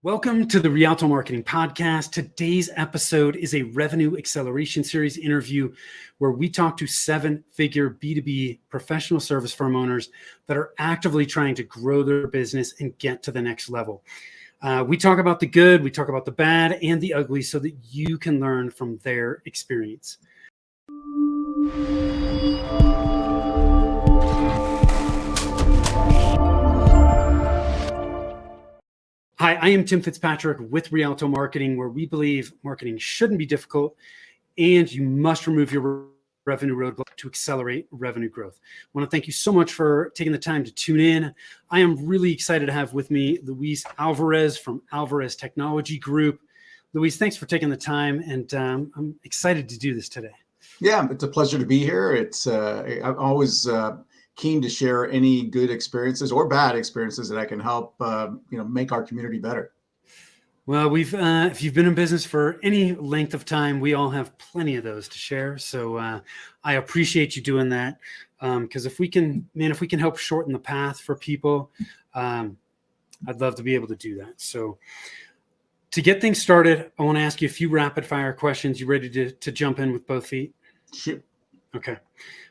Welcome to the Rialto Marketing Podcast. Today's episode is a revenue acceleration series interview where we talk to seven-figure B2B professional service firm owners that are actively trying to grow their business and get to the next level. We talk about the good, we talk about the bad and the ugly so that you can learn from their experience. Hi, I am Tim Fitzpatrick with Rialto Marketing, where we believe marketing shouldn't be difficult and you must remove your revenue roadblock to accelerate revenue growth. I want to thank you so much for taking the time to tune in. I am really excited to have with me Luis Alvarez from Alvarez Technology Group. Luis, thanks for taking the time, and I'm excited to do this today. Yeah, it's a pleasure to be here. I'm always keen to share any good experiences or bad experiences that I can help make our community better. Well, if you've been in business for any length of time, we all have plenty of those to share. So I appreciate you doing that, because if we can help shorten the path for people, I'd love to be able to do that. So to get things started, I want to ask you a few rapid fire questions. You ready to jump in with both feet? Sure. Okay.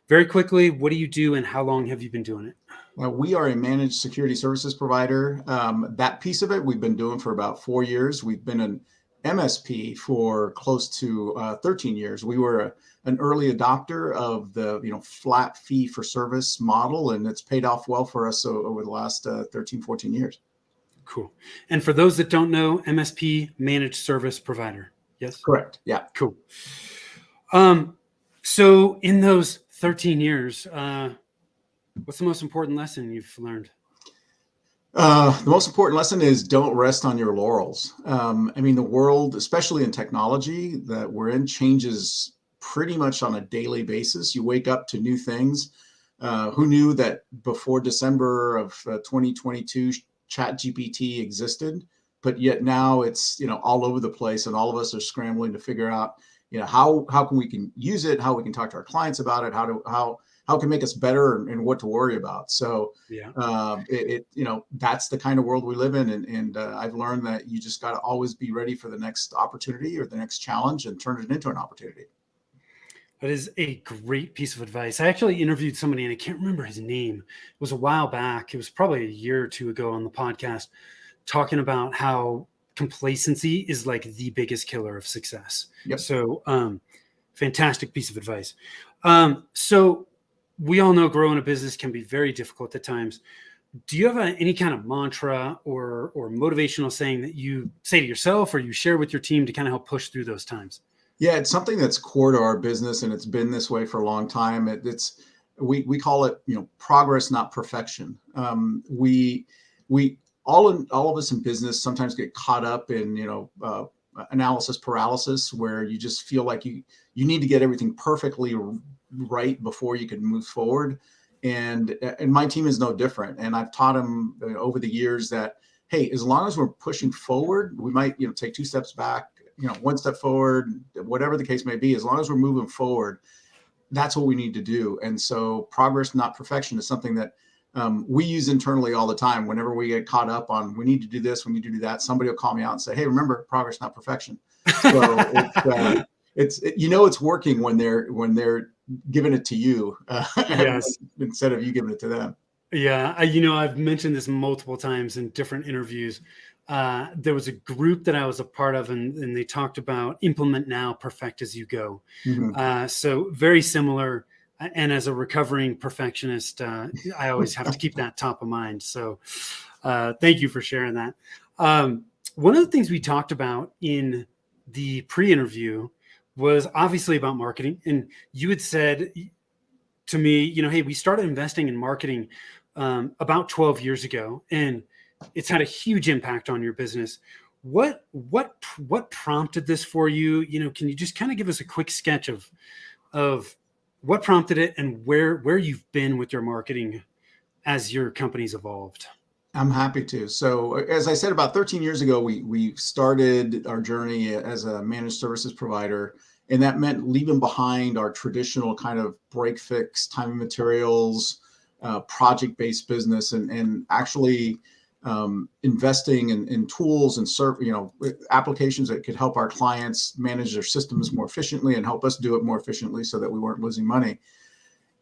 Very quickly, what do you do and how long have you been doing it? We are a managed security services provider. That piece of it we've been doing for about 4 years. We've been an MSP for close to 13 years. We were an early adopter of the flat fee for service model, and it's paid off well for us over the last 13, 14 years. Cool. And for those that don't know, MSP, managed service provider. Yes? Correct. Yeah. Cool. So in those 13 years, what's the most important lesson you've learned? The most important lesson is don't rest on your laurels. The world, especially in technology that we're in, changes pretty much on a daily basis. You wake up to new things. Who knew that before December of 2022, ChatGPT existed, but yet now it's all over the place, and all of us are scrambling to figure out how can we can use it, how we can talk to our clients about it, how it can make us better, and what to worry about. So yeah, that's the kind of world we live in, and I've learned that you just got to always be ready for the next opportunity or the next challenge and turn it into an opportunity. That is a great piece of advice. I actually interviewed somebody, and I can't remember his name. It was a while back. It was probably a year or two ago on the podcast, talking about how complacency is like the biggest killer of success. Yep. So fantastic piece of advice. So we all know growing a business can be very difficult at times. Do you have any kind of mantra or motivational saying that you say to yourself or you share with your team to kind of help push through those times? Yeah, it's something that's core to our business, and it's been this way for a long time. We call it progress, not perfection. We all of us in business sometimes get caught up in analysis paralysis, where you just feel like you need to get everything perfectly right before you can move forward. And my team is no different. And I've taught them over the years that, hey, as long as we're pushing forward, we might take 2 steps back, 1 step forward, whatever the case may be. As long as we're moving forward, that's what we need to do. And so progress, not perfection, is something that we use internally all the time. Whenever we get caught up on, we need to do this, we need to do that, somebody will call me out and say, hey, remember, progress, not perfection. So it's working when they're giving it to you yes, instead of you giving it to them. Yeah. I've mentioned this multiple times in different interviews. There was a group that I was a part of, and they talked about implement now, perfect as you go. Mm-hmm. So very similar. And as a recovering perfectionist, I always have to keep that top of mind. So thank you for sharing that. One of the things we talked about in the pre-interview was obviously about marketing. And you had said to me, hey, we started investing in marketing about 12 years ago, and it's had a huge impact on your business. What prompted this for you? Can you just kind of give us a quick sketch of what prompted it and where you've been with your marketing as your company's evolved? I'm happy to. So as I said, about 13 years ago, we started our journey as a managed services provider. And that meant leaving behind our traditional kind of break fix, time and materials, project-based business, and actually investing in tools and applications that could help our clients manage their systems more efficiently and help us do it more efficiently so that we weren't losing money.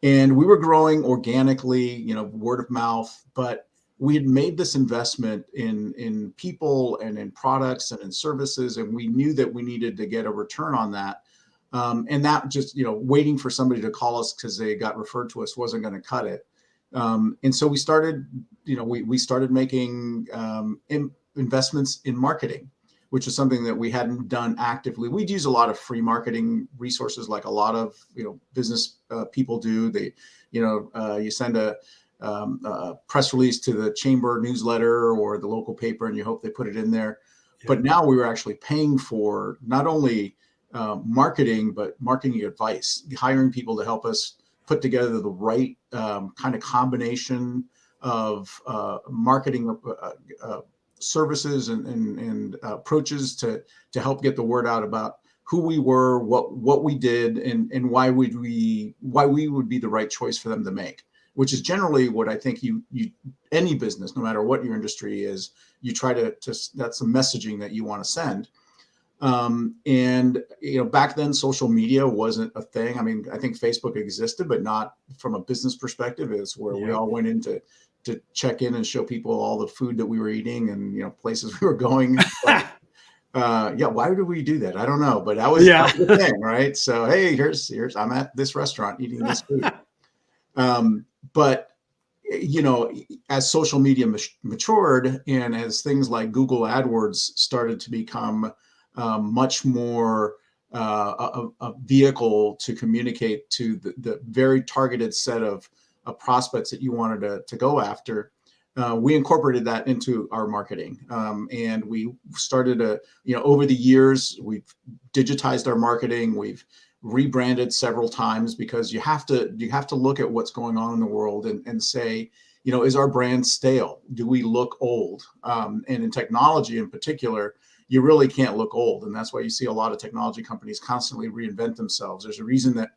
And we were growing organically, word of mouth, but we had made this investment in people and in products and in services, and we knew that we needed to get a return on that. And that just, waiting for somebody to call us because they got referred to us wasn't going to cut it. And so we started, we started making investments in marketing, which is something that we hadn't done actively. We'd use a lot of free marketing resources, like a lot of business people do. You send a press release to the chamber newsletter or the local paper, and you hope they put it in there. Yeah. But now we were actually paying for not only marketing, but marketing advice, hiring people to help us put together the right kind of combination of marketing services and approaches to help get the word out about who we were, what we did, and why we would be the right choice for them to make. Which is generally what I think any business, no matter what your industry is, you try to that's the messaging that you want to send. And back then, social media wasn't a thing. I mean, I think Facebook existed, but not from a business perspective. It's where we all went in to check in and show people all the food that we were eating and places we were going. But, why did we do that? I don't know, but that was the thing, right? So hey, here's I'm at this restaurant eating this food. But as social media matured and as things like Google AdWords started to become much more a vehicle to communicate to the very targeted set of prospects that you wanted to go after, we incorporated that into our marketing. And we started over the years, we've digitized our marketing. We've rebranded several times because you have to look at what's going on in the world and say, is our brand stale? Do we look old? And in technology in particular, you really can't look old. And that's why you see a lot of technology companies constantly reinvent themselves. There's a reason that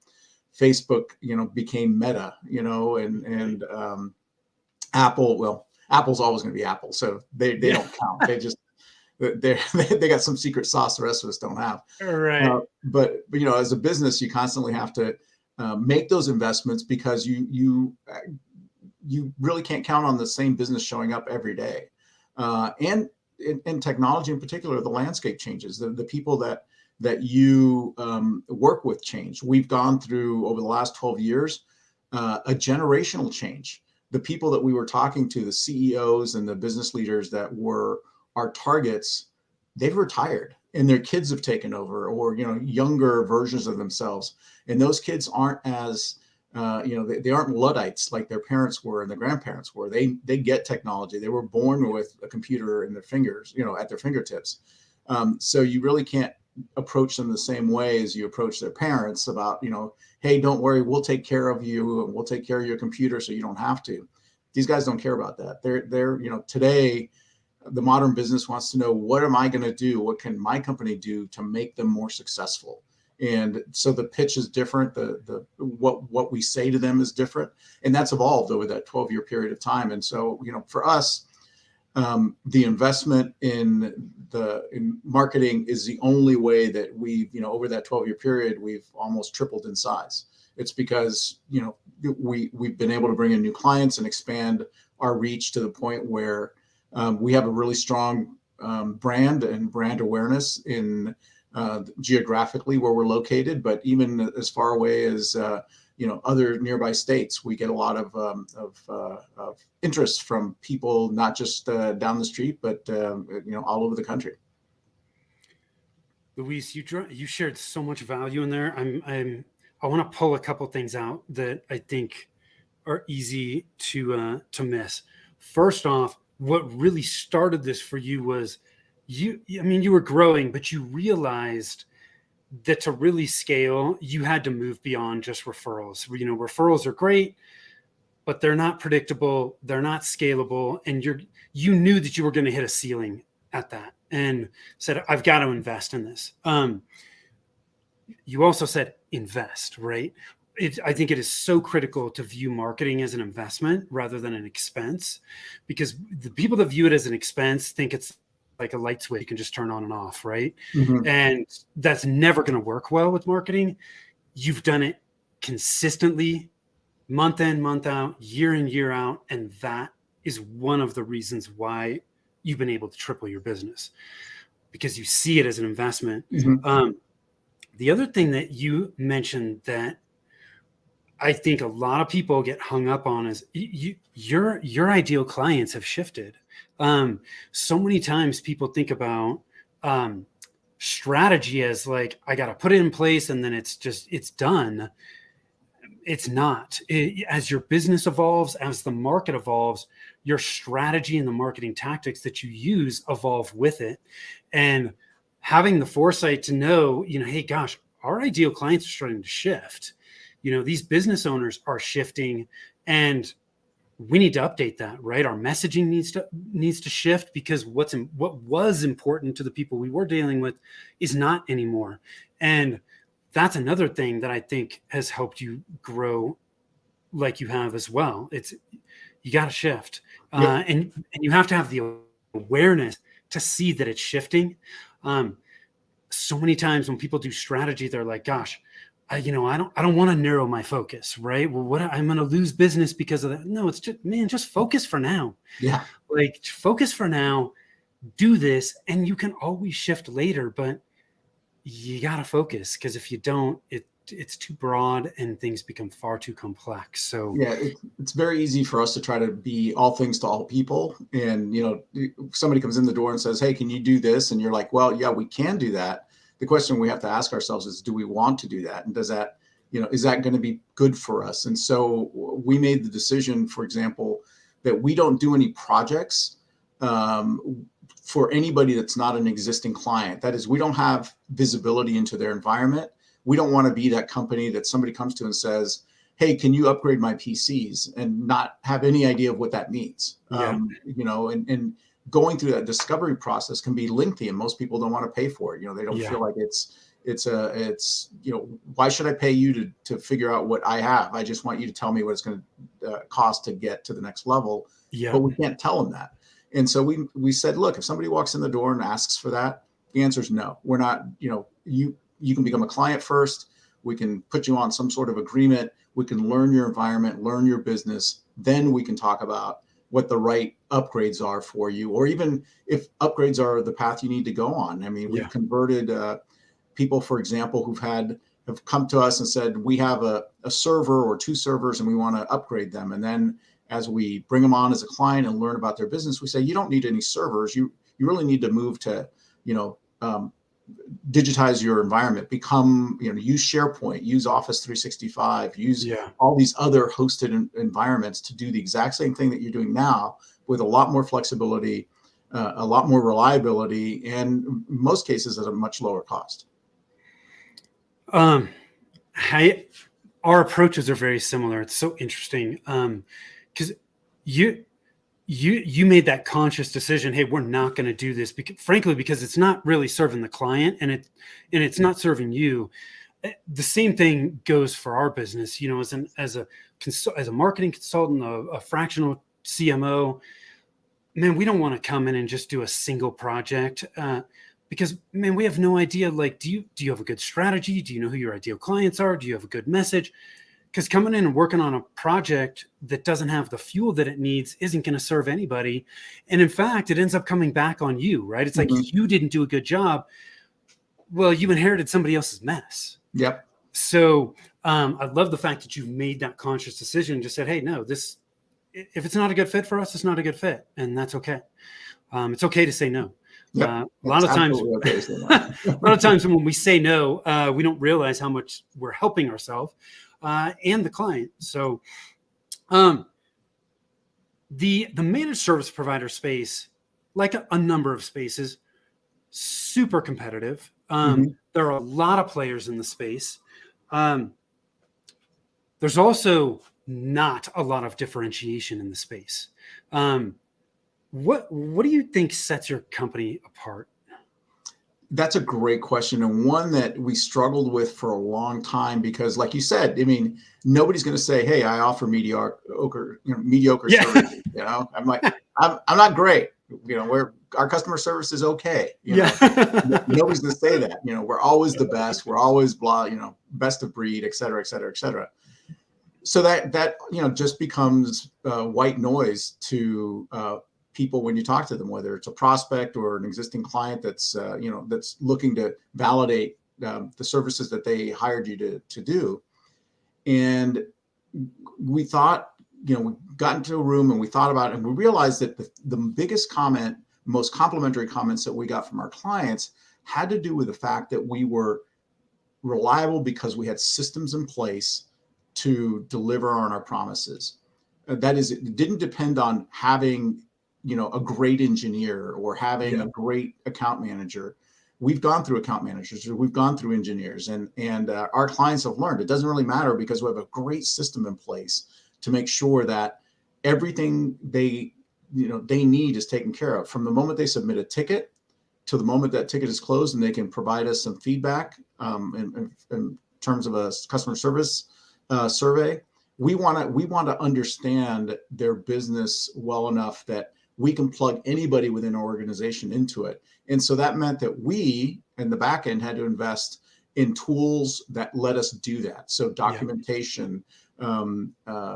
Facebook, became Meta, and Apple, well, Apple's always going to be Apple. So they don't count. They just, they got some secret sauce the rest of us don't have. Right. But as a business, you constantly have to make those investments because you really can't count on the same business showing up every day. And in technology in particular, the landscape changes. The people that you work with change. We've gone through over the last 12 years a generational change. The people that we were talking to, the CEOs and the business leaders that were our targets, they've retired and their kids have taken over, or younger versions of themselves. And those kids aren't as they aren't Luddites like their parents were and their grandparents were. They get technology. They were born with a computer in their fingers, at their fingertips. So you really can't approach them the same way as you approach their parents about, hey, don't worry, we'll take care of you and we'll take care of your computer so you don't have to. These guys don't care about that. They're today, the modern business wants to know, what am I going to do? What can my company do to make them more successful? And so the pitch is different. What we say to them is different, and that's evolved over that 12-year period of time. And so, for us, the investment in marketing is the only way that we've, over that 12-year period, we've almost tripled in size. It's because, we've been able to bring in new clients and expand our reach to the point where we have a really strong brand and brand awareness in geographically where we're located, but even as far away as other nearby states, we get a lot of interest from people, not just down the street, but all over the country. Luis, you shared so much value in there. I want to pull a couple things out that I think are easy to miss. First off, what really started this for you was you were growing, but you realized that to really scale, you had to move beyond just referrals. Referrals are great, but they're not predictable. They're not scalable. And you knew that you were going to hit a ceiling at that and said, I've got to invest in this. You also said invest, right? I think it is so critical to view marketing as an investment rather than an expense, because the people that view it as an expense think it's like a light switch you can just turn on and off, right? Mhm. And that's never going to work well with marketing. You've done it consistently, month in, month out, year in, year out, and that is one of the reasons why you've been able to triple your business, because you see it as an investment. Mhm. The other thing that you mentioned that I think a lot of people get hung up on is your ideal clients have shifted. So many times people think about um, strategy as like, I got to put it in place and then it's done. It's not. As your business evolves, as the market evolves, your strategy and the marketing tactics that you use evolve with it. And having the foresight to know, hey, gosh, our ideal clients are starting to shift. These business owners are shifting, and we need to update that, right? Our messaging needs to shift, because what was important to the people we were dealing with is not anymore. And that's another thing that I think has helped you grow like you have as well. You got to shift, Yep. and you have to have the awareness to see that it's shifting. So many times when people do strategy, they're like, "Gosh, I don't want to narrow my focus, right? Well, what I'm going to lose business because of that?" No, it's just, man, just focus for now. Yeah. Like, focus for now. Do this, and you can always shift later, but you got to focus, because if you don't, it's too broad and things become far too complex. So Yeah, it's very easy for us to try to be all things to all people. And, somebody comes in the door and says, "Hey, can you do this?" And you're like, "Well, yeah, we can do that." The question we have to ask ourselves is, do we want to do that? And does that, is that going to be good for us? And so we made the decision, for example, that we don't do any projects for anybody that's not an existing client. That is, we don't have visibility into their environment. We don't want to be that company that somebody comes to and says, "Hey, can you upgrade my PCs?" and not have any idea of what that means. yeah, And going through that discovery process can be lengthy, and most people don't want to pay for it. They don't yeah, feel like why should I pay you to figure out what I have? I just want you to tell me what it's going to cost to get to the next level. yeah, But we can't tell them that. And so we said, look, if somebody walks in the door and asks for that, the answer is no. We're not. You can become a client first. We can put you on some sort of agreement. We can learn your environment, learn your business. Then we can talk about what the right upgrades are for you, or even if upgrades are the path you need to go on. I mean, we've yeah, converted people, for example, have come to us and said, we have a server or two servers and we want to upgrade them. And then as we bring them on as a client and learn about their business, we say, you don't need any servers. You really need to move to, digitize your environment, use SharePoint, use Office 365, use yeah. all these other hosted environments to do the exact same thing that you're doing now, with a lot more flexibility, a lot more reliability, and in most cases at a much lower cost. Um, our approaches are very similar. It's so interesting, because you you made that conscious decision. Hey, we're not going to do this, because it's not really serving the client, and it's not serving you. The same thing goes for our business. As a marketing consultant, a fractional CMO, man, we don't want to come in and just do a single project, because, man, we have no idea. Like, do you have a good strategy? Do you know who your ideal clients are? Do you have a good message? Because coming in and working on a project that doesn't have the fuel that it needs isn't going to serve anybody. And in fact, it ends up coming back on you, right? It's like, Mm-hmm. you didn't do a good job. Well, you inherited somebody else's mess. Yep. So I love the fact that you made that conscious decision, just said, hey, no, if it's not a good fit for us, it's not a good fit. And that's okay. It's okay to say no. Yep. A lot It's of times, absolutely okay to say a no. lot of times when we say no, we don't realize how much we're helping ourselves and the client. So the managed service provider space, like a number of spaces, super competitive. Mm-hmm. There are a lot of players in the space. There's also not a lot of differentiation in the space. What do you think sets your company apart? That's a great question, and one that we struggled with for a long time because, like you said, I mean, nobody's going to say, "Hey, I offer mediocre Yeah. services." I'm like, I'm not great. Our customer service is okay. Yeah. Nobody's going to say that. We're always the best. We're always blah. Best of breed, et cetera, et cetera, et cetera. So that just becomes white noise to people when you talk to them, whether it's a prospect or an existing client that's that's looking to validate the services that they hired you to do. And we thought, we got into a room and we thought about it, and we realized that the biggest comment, most complimentary comments that we got from our clients had to do with the fact that we were reliable because we had systems in place to deliver on our promises. That is, it didn't depend on having a great engineer or having a great account manager. We've gone through account managers, we've gone through engineers, and our clients have learned it doesn't really matter because we have a great system in place to make sure that everything they need is taken care of from the moment they submit a ticket to the moment that ticket is closed, and they can provide us some feedback in terms of a customer service survey. We want to understand their business well enough that we can plug anybody within our organization into it. And so that meant that we, in the back end, had to invest in tools that let us do that. So documentation,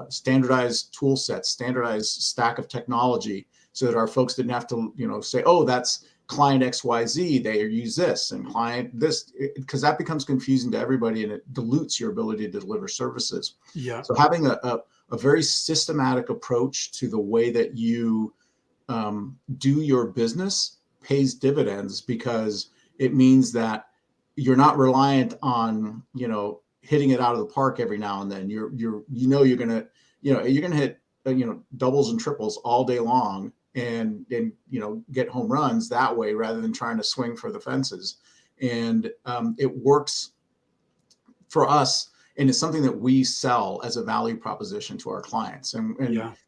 standardized tool sets, standardized stack of technology, so that our folks didn't have to, say, oh, that's client XYZ, they use this, and client this, because that becomes confusing to everybody and it dilutes your ability to deliver services. Yeah. So having a very systematic approach to the way that you do your business pays dividends, because it means that you're not reliant on, hitting it out of the park every now and then. You're gonna hit, doubles and triples all day long and get home runs that way rather than trying to swing for the fences. And it works for us, and it's something that we sell as a value proposition to our clients, and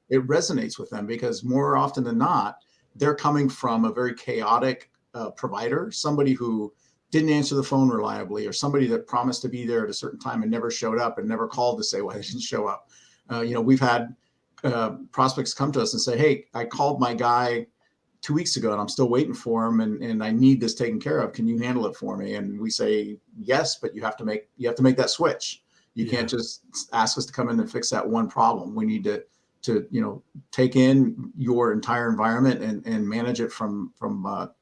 it resonates with them because more often than not, they're coming from a very chaotic provider, somebody who didn't answer the phone reliably, or somebody that promised to be there at a certain time and never showed up and never called to say why they didn't show up. We've had prospects come to us and say, hey, I called my guy 2 weeks ago and I'm still waiting for him, and I need this taken care of. Can you handle it for me? And we say, yes, but you have to make that switch. You can't just ask us to come in and fix that one problem. We need to take in your entire environment and manage it from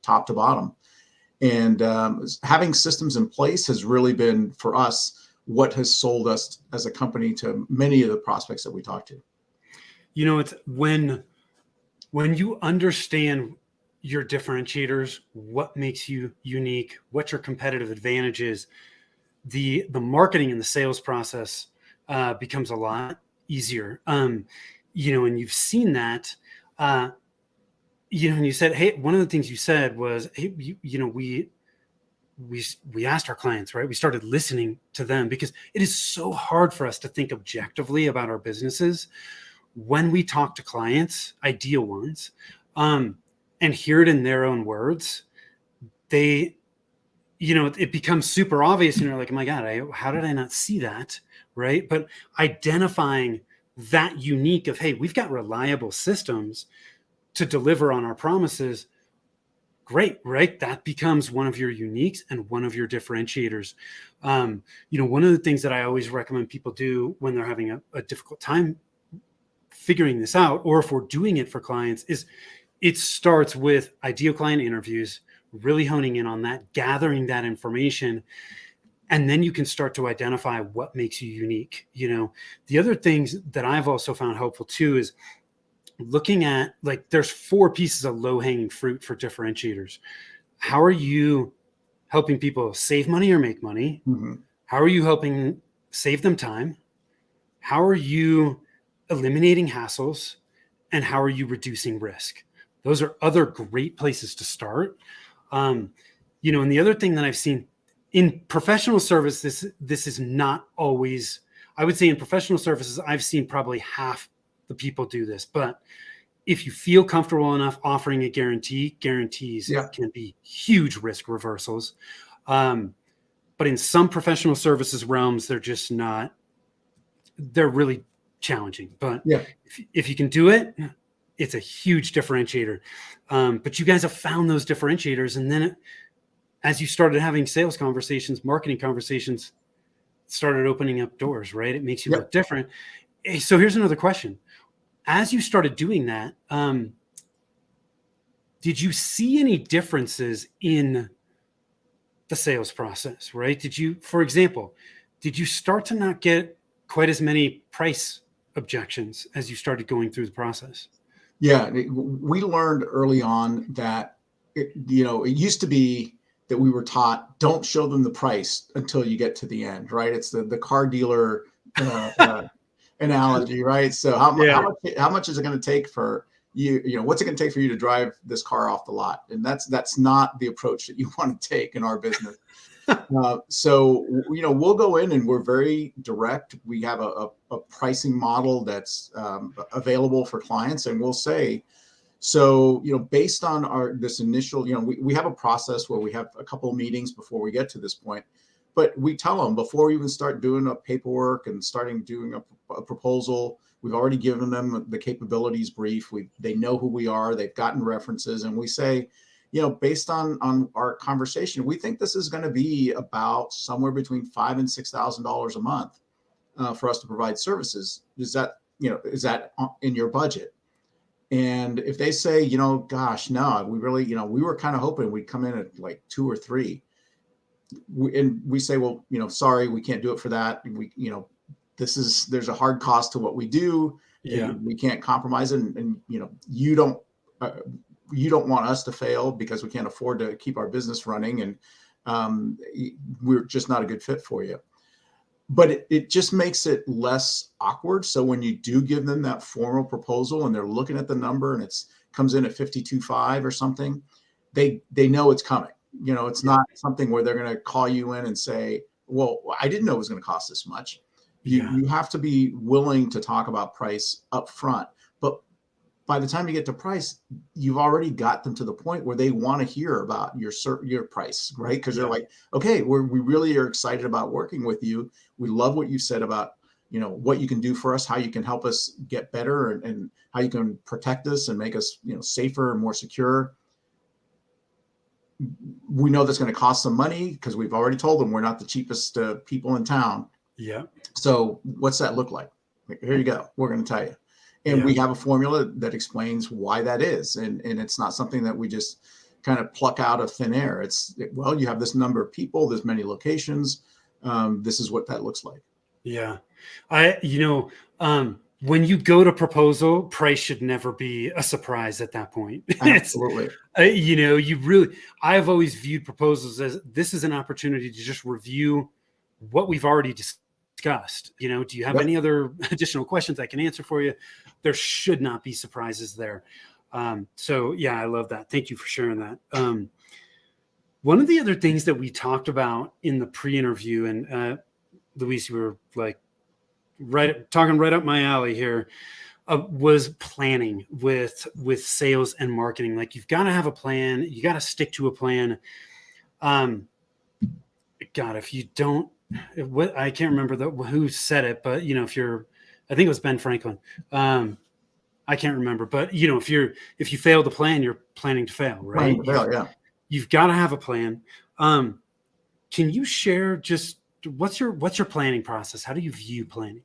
top to bottom. And having systems in place has really been, for us, what has sold us as a company to many of the prospects that we talk to. It's when you understand your differentiators, what makes you unique, what your competitive advantage is, the marketing and the sales process becomes a lot easier. And you've seen that, and you said, hey, one of the things you said was, hey, we asked our clients, right? We started listening to them, because it is so hard for us to think objectively about our businesses when we talk to clients, ideal ones, and hear it in their own words. It becomes super obvious, and you're like, oh my God, how did I not see that? Right. But identifying that unique of, hey, we've got reliable systems to deliver on our promises. Great, right? That becomes one of your uniques and one of your differentiators. One of the things that I always recommend people do when they're having a difficult time figuring this out, or if we're doing it for clients, is it starts with ideal client interviews, really honing in on that, gathering that information, and then you can start to identify what makes you unique. The other things that I've also found helpful too is looking at, like, there's 4 pieces of low-hanging fruit for differentiators. How are you helping people save money or make money? Mm-hmm. How are you helping save them time? How are you eliminating hassles? And how are you reducing risk? Those are other great places to start. And the other thing that I've seen in professional service, this is not always, I would say in professional services, I've seen probably half the people do this, but if you feel comfortable enough offering a guarantees Yeah. can be huge risk reversals. But in some professional services realms, they're just not, they're really challenging. But Yeah. if you can do it, it's a huge differentiator. But you guys have found those differentiators. And then as you started having sales conversations, marketing conversations, started opening up doors, right? It makes you look different. So here's another question. As you started doing that, did you see any differences in the sales process, right? Did you, for example, did you start to not get quite as many price objections as you started going through the process? Yeah. We learned early on that, it used to be that we were taught, don't show them the price until you get to the end, right? It's the car dealer analogy, right? So how much is it going to take for what's it going to take for you to drive this car off the lot? And that's not the approach that you want to take in our business. So we'll go in and we're very direct. We have a pricing model that's available for clients, and we'll say, so based on this initial, we have a process where we have a couple of meetings before we get to this point. But we tell them before we even start doing a paperwork and starting doing a proposal, we've already given them the capabilities brief. They know who we are. They've gotten references, and we say, based on our conversation, we think this is going to be about somewhere between $5,000 and $6,000 a month for us to provide services. Is that in your budget? And if they say, gosh, no, we really, we were kind of hoping we'd come in at like 2 or 3. And we say, well, sorry, we can't do it for that. There's a hard cost to what we do. Yeah. We can't compromise it. And you don't want us to fail because we can't afford to keep our business running. And we're just not a good fit for you. But it just makes it less awkward. So when you do give them that formal proposal and they're looking at the number and it comes in at 52.5 or something, they know it's coming. It's not something where they're going to call you in and say, well, I didn't know it was going to cost this much. You have to be willing to talk about price up front. But by the time you get to price, you've already got them to the point where they want to hear about your price, right? Because they're like, okay, we really are excited about working with you. We love what you said about, what you can do for us, how you can help us get better, and how you can protect us and make us, safer and more secure. We know that's going to cost some money because we've already told them we're not the cheapest people in town. Yeah. So what's that look like? Here you go. We're going to tell you. And we have a formula that explains why that is. And it's not something that we just kind of pluck out of thin air. You have this number of people, there's many locations. This is what that looks like. Yeah. When you go to proposal, price should never be a surprise at that point. Absolutely. I've always viewed proposals as this is an opportunity to just review what we've already discussed. Do you have any other additional questions I can answer for you? There should not be surprises there. I love that. Thank you for sharing that. One of the other things that we talked about in the pre-interview, and Luis, you were like talking right up my alley here, was planning with sales and marketing. Like, you've got to have a plan. You got to stick to a plan. God, if you don't, I can't remember who said it, but I think it was Ben Franklin. I can't remember, but if you fail to plan, you're planning to fail, right? You've got to have a plan. Can you share just what's your planning process? How do you view planning?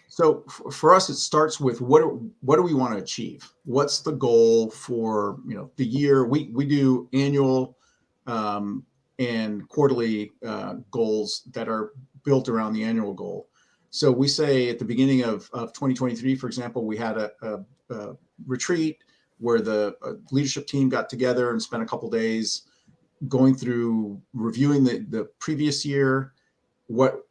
So for us, it starts with what do we want to achieve? What's the goal for the year? We do annual and quarterly goals that are built around the annual goal. So we say at the beginning of 2023, for example, we had a retreat where the leadership team got together and spent a couple days going through reviewing the previous year. Where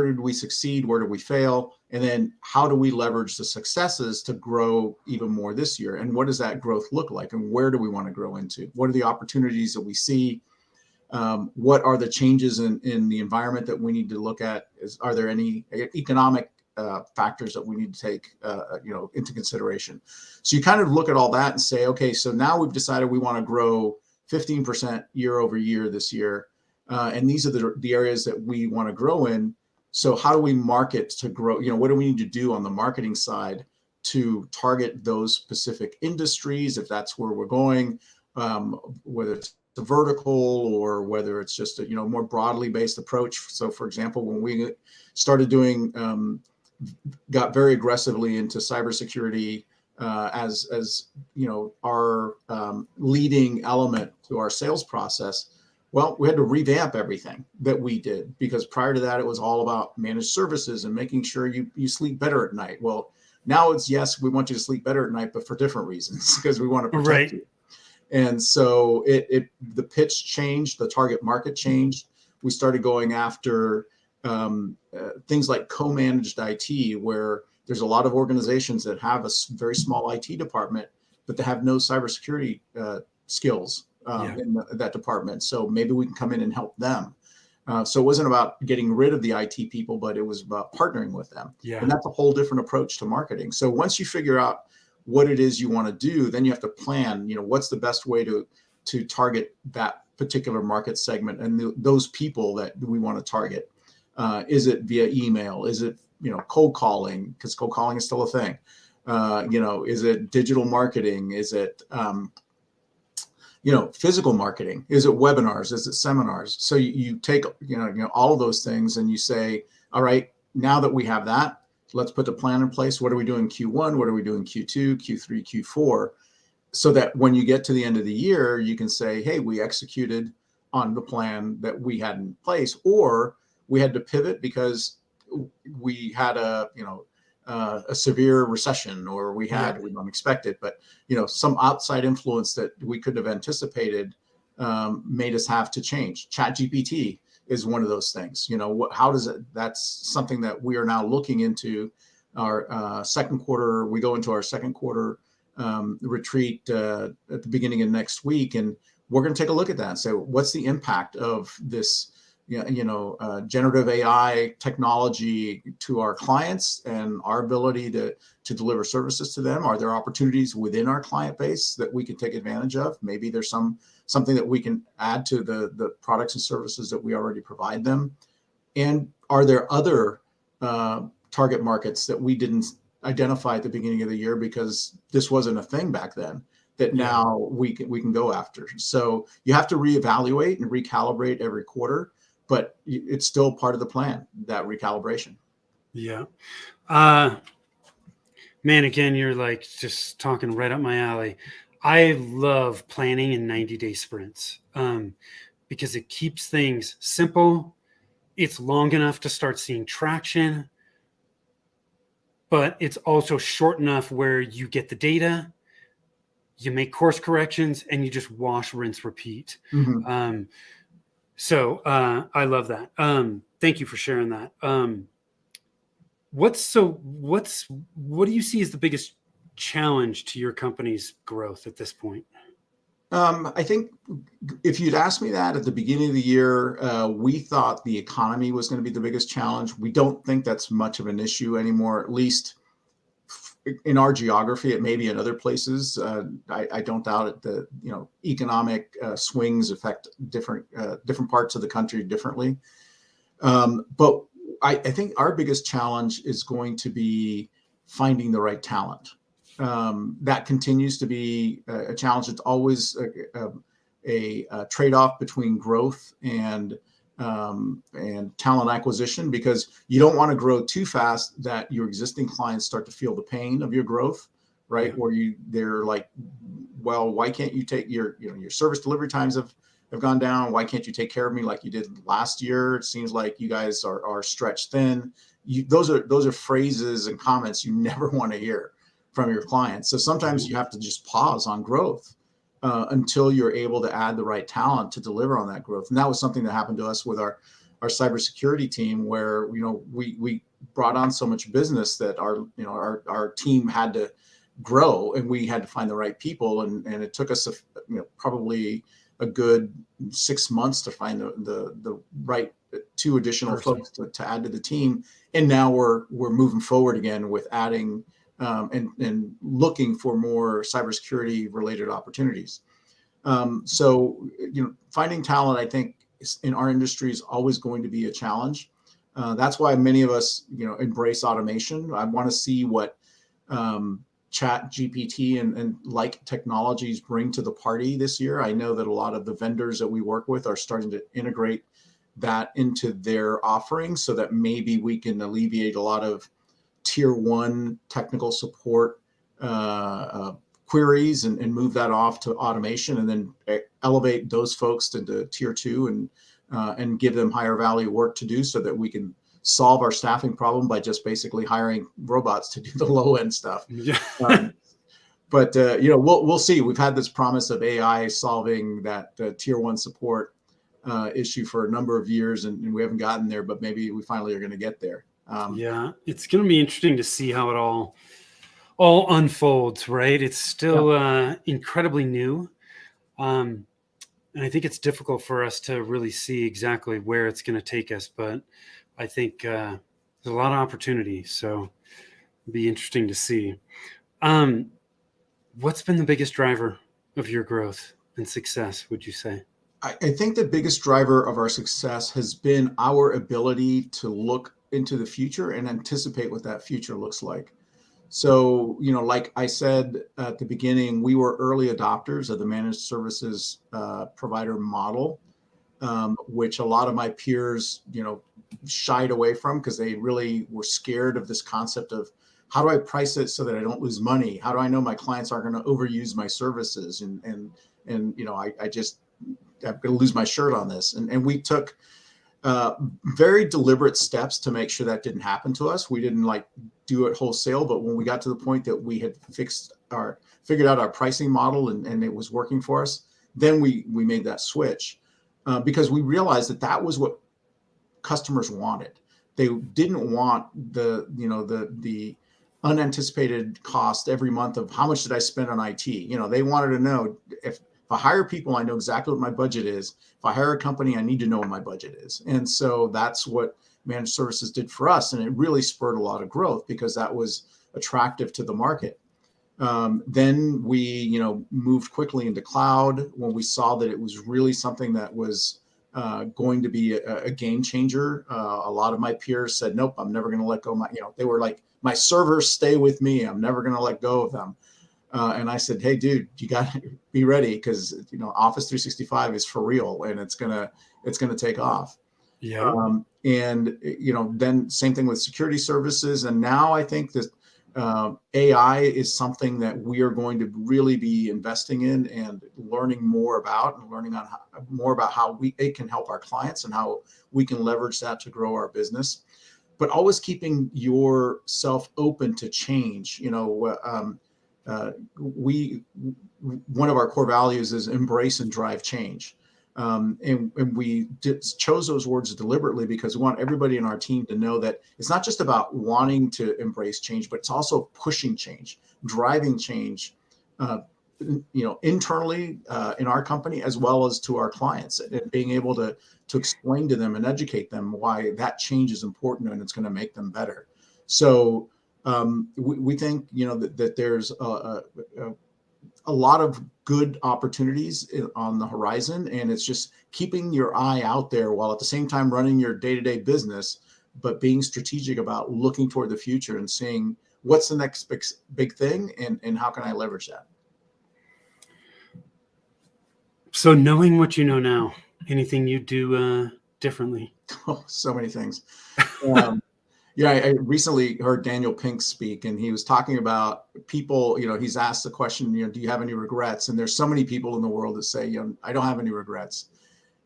did we succeed? Where did we fail? And then how do we leverage the successes to grow even more this year? And what does that growth look like? And where do we want to grow into? What are the opportunities that we see? What are the changes in the environment that we need to look at? Are there any economic factors that we need to take into consideration. So you kind of look at all that and say, okay, so now we've decided we want to grow 15% year over year this year, and these are the areas that we want to grow in. So how do we market to grow? What do we need to do on the marketing side to target those specific industries, if that's where we're going, whether it's the vertical or whether it's just a more broadly based approach. So for example, when we started doing got very aggressively into cybersecurity as our leading element to our sales process, well, we had to revamp everything that we did, because prior to that, it was all about managed services and making sure you sleep better at night. Well, now it's, yes, we want you to sleep better at night, but for different reasons, because we want to protect you. And so the pitch changed, the target market changed. We started going after things like co-managed IT, where there's a lot of organizations that have a very small IT department, but they have no cybersecurity skills in that department. So maybe we can come in and help them. So it wasn't about getting rid of the IT people, but it was about partnering with them. Yeah. And that's a whole different approach to marketing. So once you figure out what it is you want to do, then you have to plan, what's the best way to target that particular market segment and those people that we want to target. Is it via email? Is it, cold calling? Because cold calling is still a thing. Is it digital marketing? Is it, physical marketing? Is it webinars? Is it seminars? So you take, all of those things and you say, all right, now that we have that, let's put the plan in place. What are we doing Q1? What are we doing Q2, Q3, Q4? So that when you get to the end of the year, you can say, hey, we executed on the plan that we had in place, or we had to pivot because we had a severe recession, or we had, we don't expect it, but some outside influence that we couldn't have anticipated made us have to change. ChatGPT is one of those things. How does it? That's something that we are now looking into. Our second quarter, we go into our second quarter retreat at the beginning of next week, and we're going to take a look at that and say, what's the impact of this generative AI technology to our clients and our ability to deliver services to them? Are there opportunities within our client base that we can take advantage of? Maybe there's something that we can add to the products and services that we already provide them. And are there other target markets that we didn't identify at the beginning of the year because this wasn't a thing back then, that now we can go after? So you have to reevaluate and recalibrate every quarter, but it's still part of the plan, that recalibration. Yeah. Man, again, you're like just talking right up my alley. I love planning in 90-day sprints because it keeps things simple. It's long enough to start seeing traction, but it's also short enough where you get the data, you make course corrections, and you just wash, rinse, repeat. Mm-hmm. So I love that. Thank you for sharing that. What do you see as the biggest challenge to your company's growth at this point? I think if you'd asked me that at the beginning of the year, we thought the economy was going to be the biggest challenge. We don't think that's much of an issue anymore, at least in our geography. It may be in other places. I don't doubt it. The economic swings affect different parts of the country differently. But I think our biggest challenge is going to be finding the right talent. That continues to be a challenge. It's always a trade-off between growth and talent acquisition, because you don't want to grow too fast that your existing clients start to feel the pain of your growth, right? Where they're like, well, why can't you take your service delivery times have gone down. Why can't you take care of me like you did last year? It seems like you guys are stretched thin. Those are phrases and comments you never want to hear from your clients. So sometimes you have to just pause on growth until you're able to add the right talent to deliver on that growth. And that was something that happened to us with our cybersecurity team, where we brought on so much business that our team had to grow, and we had to find the right people, and it took us probably a good 6 months to find the right two additional Perfect. folks to add to the team. And now we're moving forward again with adding and looking for more cybersecurity related opportunities. So, finding talent, I think, in our industry is always going to be a challenge. That's why many of us, embrace automation. I want to see what Chat GPT and like technologies bring to the party this year. I know that a lot of the vendors that we work with are starting to integrate that into their offerings so that maybe we can alleviate a lot of tier one technical support queries and move that off to automation, and then elevate those folks into tier two and give them higher value work to do so that we can solve our staffing problem by just basically hiring robots to do the low end stuff. Yeah. But we'll see. We've had this promise of AI solving that tier one support issue for a number of years, and we haven't gotten there, but maybe we finally are going to get there. Yeah, it's going to be interesting to see how it all unfolds, right? It's still incredibly new. And I think it's difficult for us to really see exactly where it's going to take us, but I think there's a lot of opportunity. So it'll be interesting to see. What's been the biggest driver of your growth and success, would you say? I think the biggest driver of our success has been our ability to look into the future and anticipate what that future looks like. So, like I said at the beginning, we were early adopters of the managed services provider model, which a lot of my peers, shied away from because they really were scared of this concept of how do I price it so that I don't lose money? How do I know my clients aren't going to overuse my services? And I just, I'm going to lose my shirt on this. And we took very deliberate steps to make sure that didn't happen to us. We didn't do it wholesale, but when we got to the point that we had figured out our pricing model and it was working for us, then we made that switch because we realized that was what customers wanted. They didn't want the unanticipated cost every month of how much did I spend on IT. They wanted to know if I hire people, I know exactly what my budget is. If I hire a company, I need to know what my budget is. And so that's what managed services did for us. And it really spurred a lot of growth because that was attractive to the market. Then we, moved quickly into cloud when we saw that it was really something that was going to be a game changer. A lot of my peers said, nope, I'm never going to let go. They were like, my servers stay with me. I'm never going to let go of them. And I said, hey, dude, you got to be ready because, Office 365 is for real and it's going to take off. Yeah. Then same thing with security services. And now I think that AI is something that we are going to really be investing in and learning more about more about how it can help our clients and how we can leverage that to grow our business, but always keeping yourself open to change. One of our core values is embrace and drive change. And we chose those words deliberately because we want everybody in our team to know that it's not just about wanting to embrace change, but it's also pushing change, driving change, internally in our company, as well as to our clients, and being able to explain to them and educate them why that change is important and it's going to make them better. So we think, that there's a lot of good opportunities on the horizon, and it's just keeping your eye out there while at the same time running your day-to-day business, but being strategic about looking toward the future and seeing what's the next big thing and how can I leverage that. So knowing what you know now, anything you do differently? Oh, so many things. I recently heard Daniel Pink speak, and he was talking about people, he's asked the question, do you have any regrets? And there's so many people in the world that say, I don't have any regrets.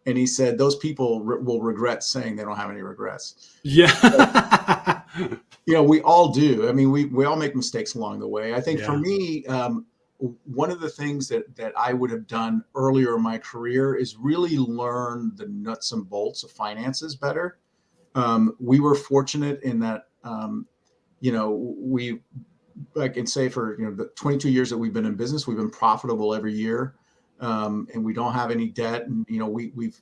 And he said, those people will regret saying they don't have any regrets. Yeah. We all do. I mean, we all make mistakes along the way. I think for me, one of the things that I would have done earlier in my career is really learn the nuts and bolts of finances better. We were fortunate in that, I can say for, the 22 years that we've been in business, we've been profitable every year. And we don't have any debt. And, we've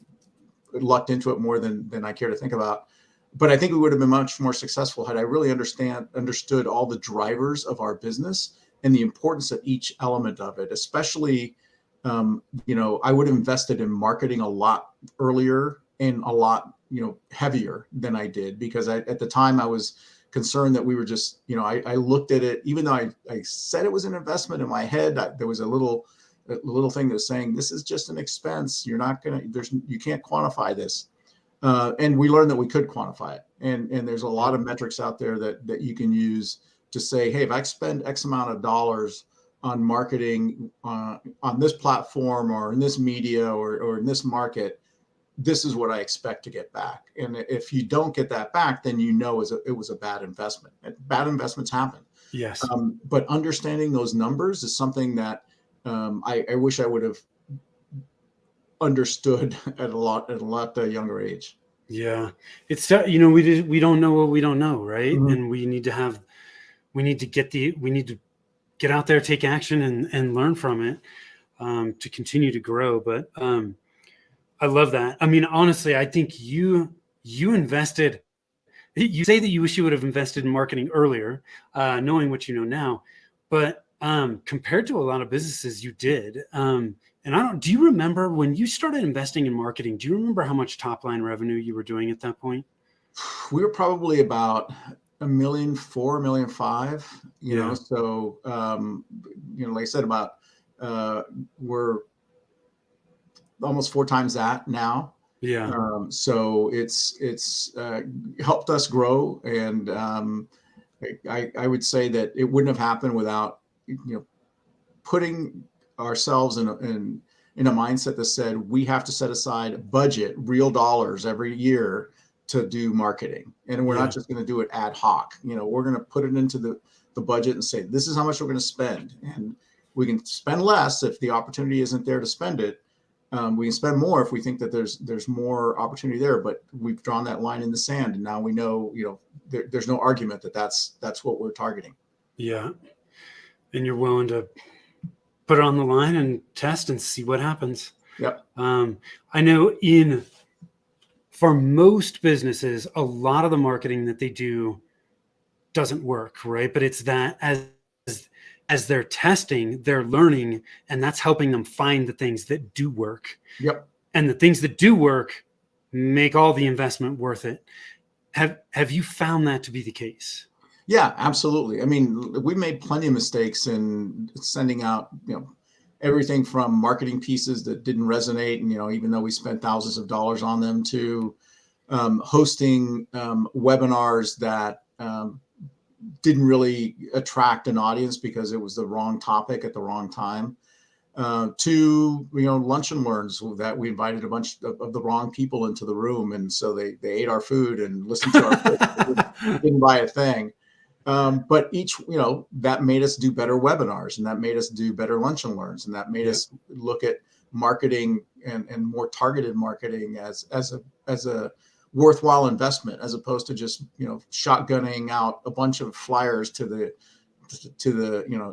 lucked into it more than I care to think about. But I think we would have been much more successful had I really understood all the drivers of our business and the importance of each element of it. Especially, I would have invested in marketing a lot earlier and a lot, heavier than I did, because at the time I was concerned that we were just, I looked at it, even though I said it was an investment in my head, there was a little thing that was saying, this is just an expense. You can't quantify this. And we learned that we could quantify it. And there's a lot of metrics out there that you can use to say, hey, if I spend X amount of dollars on marketing on this platform or in this media or in this market, this is what I expect to get back. And if you don't get that back, then it was a bad investment. Bad investments happen. Yes. But understanding those numbers is something that I wish I would have understood at a lot younger age. Yeah. It's, we don't know what we don't know. Right. Mm-hmm. And we need to get out there, take action and learn from it, to continue to grow. But, I love that. I mean, honestly, I think you invested, you say that you wish you would have invested in marketing earlier, knowing what you know now, but compared to a lot of businesses you did. And do you remember when you started investing in marketing, do you remember how much top line revenue you were doing at that point? We were probably about $1.4 million, $1.5 million, you know, so, like I said, we're almost 4 times that now. Yeah. So it's helped us grow. And I would say that it wouldn't have happened without, putting ourselves in a mindset that said we have to set aside a budget, real dollars every year to do marketing. And we're not just going to do it ad hoc. We're going to put it into the budget and say, this is how much we're going to spend. And we can spend less if the opportunity isn't there to spend it. We can spend more if we think that there's more opportunity there, but we've drawn that line in the sand, and now we know, there's no argument that's what we're targeting. Yeah. And you're willing to put it on the line and test and see what happens. Yep. I know for most businesses, a lot of the marketing that they do doesn't work, right? But it's that as they're testing, they're learning, and that's helping them find the things that do work. Yep. And the things that do work make all the investment worth it. Have you found that to be the case? Yeah, absolutely. I mean, we made plenty of mistakes in sending out, everything from marketing pieces that didn't resonate. And, even though we spent thousands of dollars on them, to hosting webinars that didn't really attract an audience because it was the wrong topic at the wrong time, to lunch and learns that we invited a bunch of the wrong people into the room, and so they ate our food and listened to our didn't buy a thing. But each that made us do better webinars, and that made us do better lunch and learns, and that made us look at marketing and more targeted marketing as a worthwhile investment, as opposed to just shotgunning out a bunch of flyers to the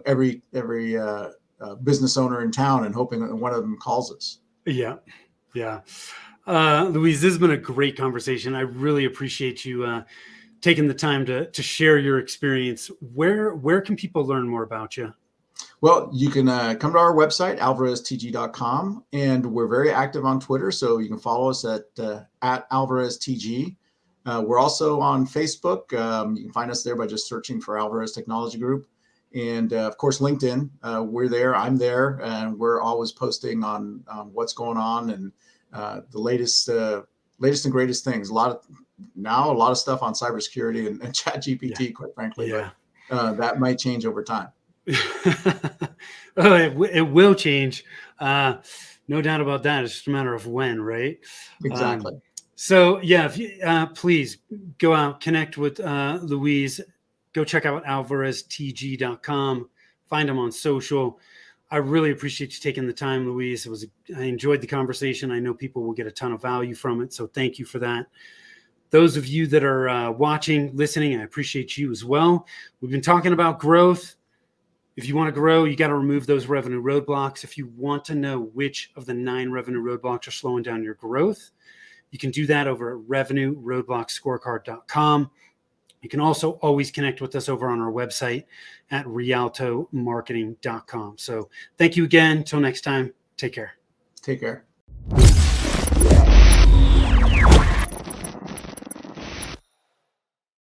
every business owner in town and hoping that one of them calls us. Yeah. Luis, this has been a great conversation. I really appreciate you taking the time to share your experience. Where can people learn more about you? Well, you can come to our website, alvareztg.com, and we're very active on Twitter, so you can follow us at AlvarezTG. We're also on Facebook. You can find us there by just searching for Alvarez Technology Group. And of course, LinkedIn, we're there, I'm there, and we're always posting on what's going on and the latest and greatest things. A lot of stuff on cybersecurity and ChatGPT, quite frankly. Yeah. But that might change over time. It will change. No doubt about that. It's just a matter of when, right? Exactly. So yeah, if you, please go out, connect with Luis, go check out alvareztg.com, find him on social. I really appreciate you taking the time, Luis. I enjoyed the conversation. I know people will get a ton of value from it. So thank you for that. Those of you that are watching, listening, I appreciate you as well. We've been talking about growth. If you want to grow, you got to remove those revenue roadblocks. If you want to know which of the 9 revenue roadblocks are slowing down your growth, You can do that over at revenueroadblockscorecard.com. You can also always connect with us over on our website at rialtomarketing.com. So thank you again. Till next time, take care. Take care.